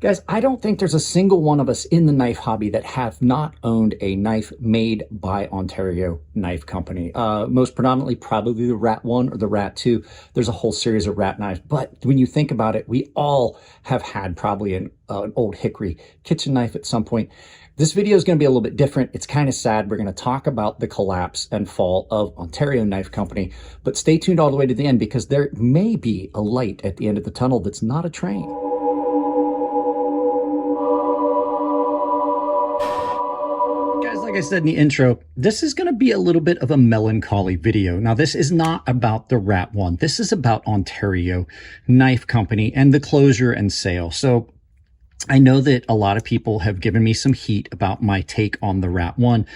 Guys, I don't think there's a single one of us in the knife hobby that have not owned a knife made by Ontario Knife Company. Most predominantly, probably the Rat 1 or the Rat 2. There's a whole series of rat knives. But when you think about it, we all have had probably an old hickory kitchen knife at some point. This video is going to be a little bit different. It's kind of sad. We're going to talk about the collapse and fall of Ontario Knife Company. But stay tuned all the way to the end because there may be a light at the end of the tunnel that's not a train. Like I said in the intro, this is going to be a little bit of a melancholy video. Now, this is not about the Rat 1. This is about Ontario Knife Company and the closure and sale. So I know that a lot of people have given me some heat about my take on the Rat 1.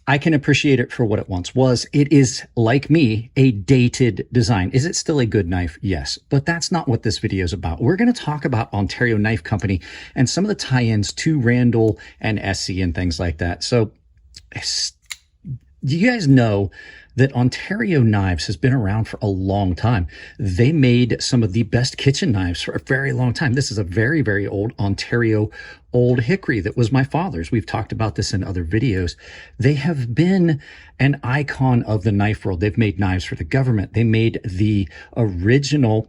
I can appreciate it for what it once was. It is, like me, a dated design. Is it still a good knife? Yes, but that's not what this video is about. We're going to talk about Ontario Knife Company and some of the tie-ins to Randall and Essie and things like that. So do you guys know that Ontario Knives has been around for a long time? They made some of the best kitchen knives for a very long time. This is a very, very old Ontario old hickory that was my father's. We've talked about this in other videos. They have been an icon of the knife world. They've made knives for the government. They made the original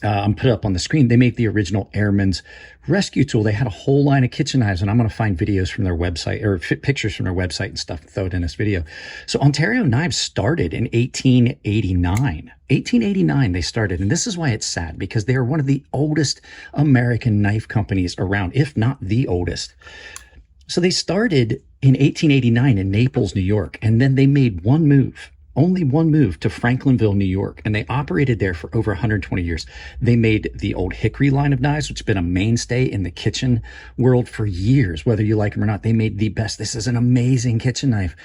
I'm put it up on the screen. They make the original Airman's rescue tool. They had a whole line of kitchen knives, and I'm going to find videos from their website or pictures from their website and stuff, throw it in this video. So Ontario Knives started in 1889. 1889 they started, and this is why it's sad, because they are one of the oldest American knife companies around, if not the oldest. So they started in 1889 in Naples, New York, and then they made one move. Only one move to Franklinville, New York, and they operated there for over 120 years. They made the old hickory line of knives, which has been a mainstay in the kitchen world for years, whether you like them or not. They made the best. This is an amazing kitchen knife.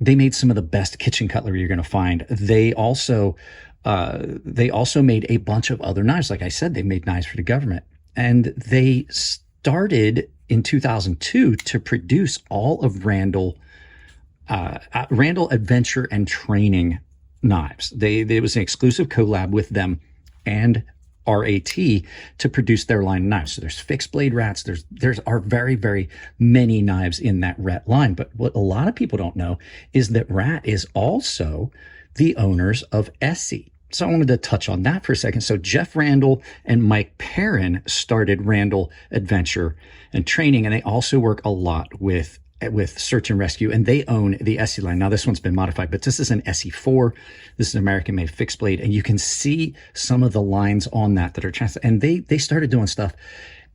They made some of the best kitchen cutlery you're going to find. They also made a bunch of other knives. Like I said, they made knives for the government, and they started in 2002 to produce all of Randall Adventure and Training knives. It was an exclusive collab with them and RAT to produce their line of knives. So there's fixed blade rats. There's are very, very many knives in that Rat line. But what a lot of people don't know is that Rat is also the owners of Essie. So I wanted to touch on that for a second. So Jeff Randall and Mike Perrin started Randall Adventure and Training, and they also work a lot with search and rescue, and they own the Essie line. Now this one's been modified, but this is an Essie 4. This is an American made fixed blade, and you can see some of the lines on that are trans. And they started doing stuff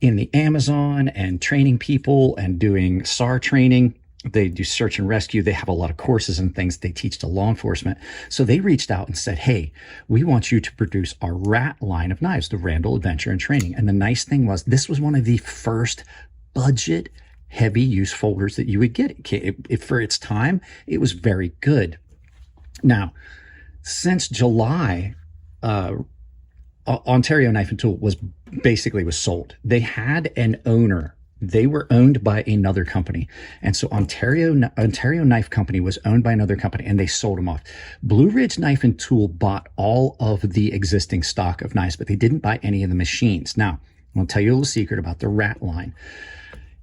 in the Amazon and training people and doing SAR training. They do search and rescue. They have a lot of courses and things they teach to law enforcement. So they reached out and said, hey, we want you to produce our Rat line of knives, the Randall Adventure and Training. And the nice thing was, this was one of the first budget heavy use folders that you would get. For its time, it was very good. Now, since July, Ontario Knife and Tool was sold. They had an owner. They were owned by another company. And so Ontario Knife Company was owned by another company, and they sold them off. Blue Ridge Knife and Tool bought all of the existing stock of knives, but they didn't buy any of the machines. Now, I'm going to tell you a little secret about the Rat line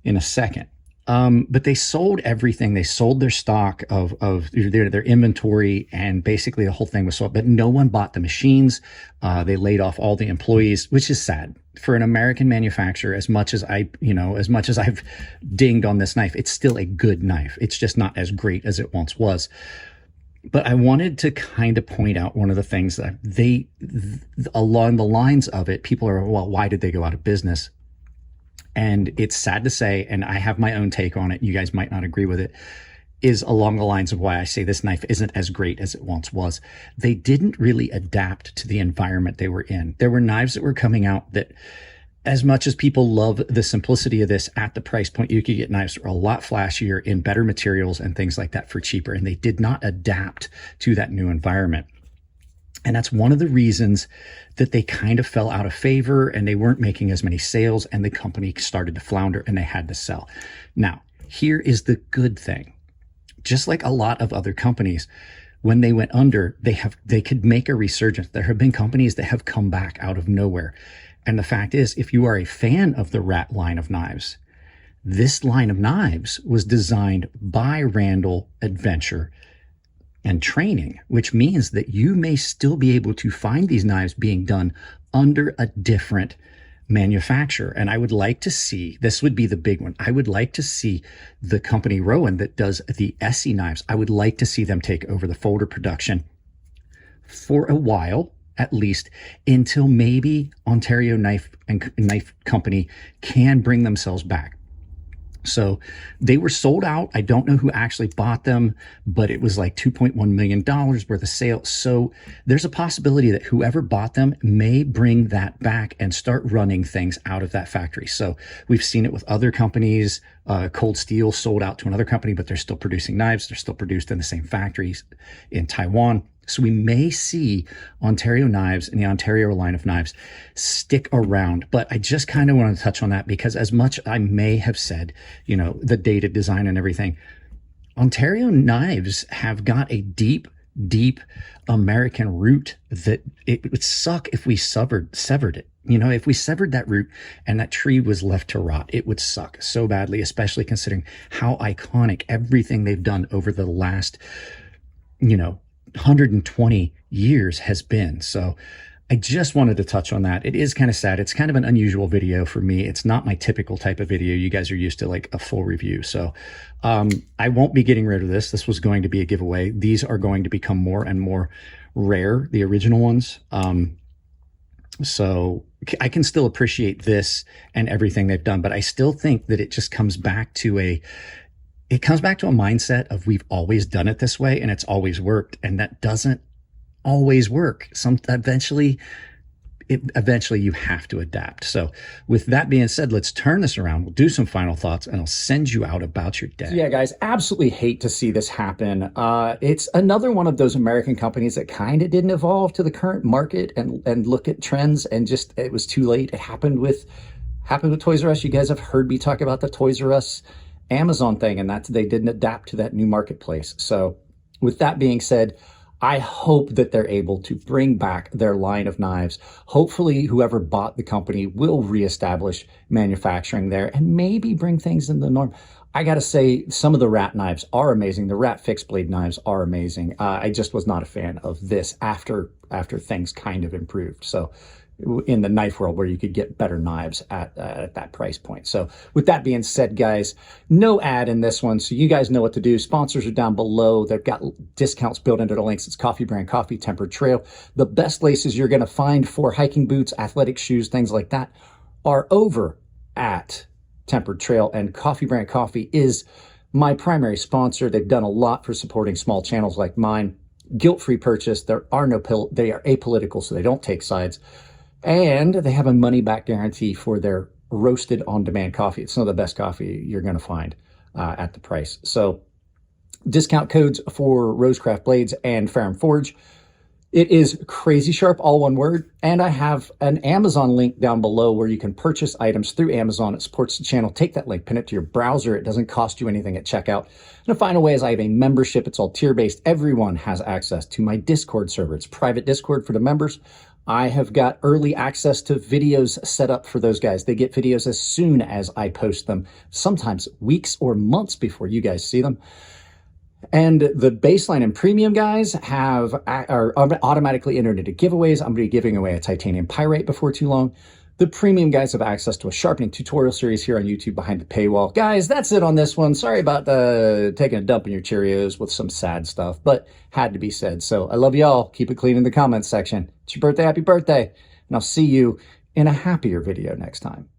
in a second. But they sold everything. They sold their stock of their inventory, and basically the whole thing was sold, but no one bought the machines. They laid off all the employees, which is sad for an American manufacturer. As much as I've dinged on this knife, it's still a good knife. It's just not as great as it once was. But I wanted to kind of point out one of the things that along the lines of it, people are, well, why did they go out of business? And it's sad to say, and I have my own take on it, you guys might not agree with it, is along the lines of why I say this knife isn't as great as it once was. They didn't really adapt to the environment they were in. There were knives that were coming out that, as much as people love the simplicity of this, at the price point, you could get knives that were a lot flashier in better materials and things like that for cheaper. And they did not adapt to that new environment. And that's one of the reasons that they kind of fell out of favor, and they weren't making as many sales, and the company started to flounder and they had to sell. Now, here is the good thing. Just like a lot of other companies, when they went under, they could make a resurgence. There have been companies that have come back out of nowhere. And the fact is, if you are a fan of the Rat line of knives, this line of knives was designed by Randall Adventure and Training, which means that you may still be able to find these knives being done under a different manufacturer. And I would like to see, this would be the big one, I would like to see the company Rowan that does the Essie knives, I would like to see them take over the folder production for a while, at least until maybe Ontario Knife Company can bring themselves back. So they were sold out. I don't know who actually bought them, but it was like $2.1 million worth of sales. So there's a possibility that whoever bought them may bring that back and start running things out of that factory. So we've seen it with other companies. Cold Steel sold out to another company, but they're still producing knives. They're still produced in the same factories in Taiwan. So we may see Ontario Knives and the Ontario line of knives stick around. But I just kind of want to touch on that because as much I may have said, you know, the data design and everything, Ontario Knives have got a deep American root that it would suck if we severed it. You know, if we severed that root and that tree was left to rot, it would suck so badly, especially considering how iconic everything they've done over the last, 120 years has been. So I just wanted to touch on that. It is kind of sad. It's kind of an unusual video for me. It's not my typical type of video. You guys are used to like a full review. So I won't be getting rid of this. This was going to be a giveaway. These are going to become more and more rare, the original ones. So I can still appreciate this and everything they've done, but I still think that it just comes back to a mindset of we've always done it this way and it's always worked, and that doesn't always work. Eventually you have to adapt. So with that being said, let's turn this around. We'll do some final thoughts and I'll send you out about your day. Yeah, guys, absolutely hate to see this happen. It's another one of those American companies that kind of didn't evolve to the current market and look at trends, and just, it was too late. It happened with Toys R Us. You guys have heard me talk about the Toys R Us Amazon thing, and that they didn't adapt to that new marketplace. So with that being said, I hope that they're able to bring back their line of knives. Hopefully whoever bought the company will reestablish manufacturing there and maybe bring things in the norm. I gotta say, some of the Rat knives are amazing. The Rat fixed blade knives are amazing. I just was not a fan of this after things kind of improved. So in the knife world, where you could get better knives at that price point. So with that being said, guys, no ad in this one, so you guys know what to do. Sponsors are down below. They've got discounts built into the links. It's Coffee Brand Coffee, Tempered Trail. The best laces you're going to find for hiking boots, athletic shoes, things like that are over at Tempered Trail, and Coffee Brand Coffee is my primary sponsor. They've done a lot for supporting small channels like mine. Guilt-free purchase. They are apolitical, so they don't take sides. And they have a money-back guarantee for their roasted on-demand coffee. It's some of the best coffee you're going to find at the price. So discount codes for Rosecraft Blades and Ferrum Forge. It is Crazy Sharp, all one word. And I have an Amazon link down below where you can purchase items through Amazon. It supports the channel. Take that link, pin it to your browser. It doesn't cost you anything at checkout. And the final way is I have a membership. It's all tier-based. Everyone has access to my Discord server. It's private Discord for the members. I have got early access to videos set up for those guys. They get videos as soon as I post them, sometimes weeks or months before you guys see them. And the baseline and premium guys are automatically entered into giveaways. I'm going to be giving away a titanium pyrite before too long. The premium guys have access to a sharpening tutorial series here on YouTube behind the paywall. Guys, that's it on this one. Sorry about taking a dump in your Cheerios with some sad stuff, but had to be said. So I love y'all. Keep it clean in the comments section. It's your birthday. Happy birthday. And I'll see you in a happier video next time.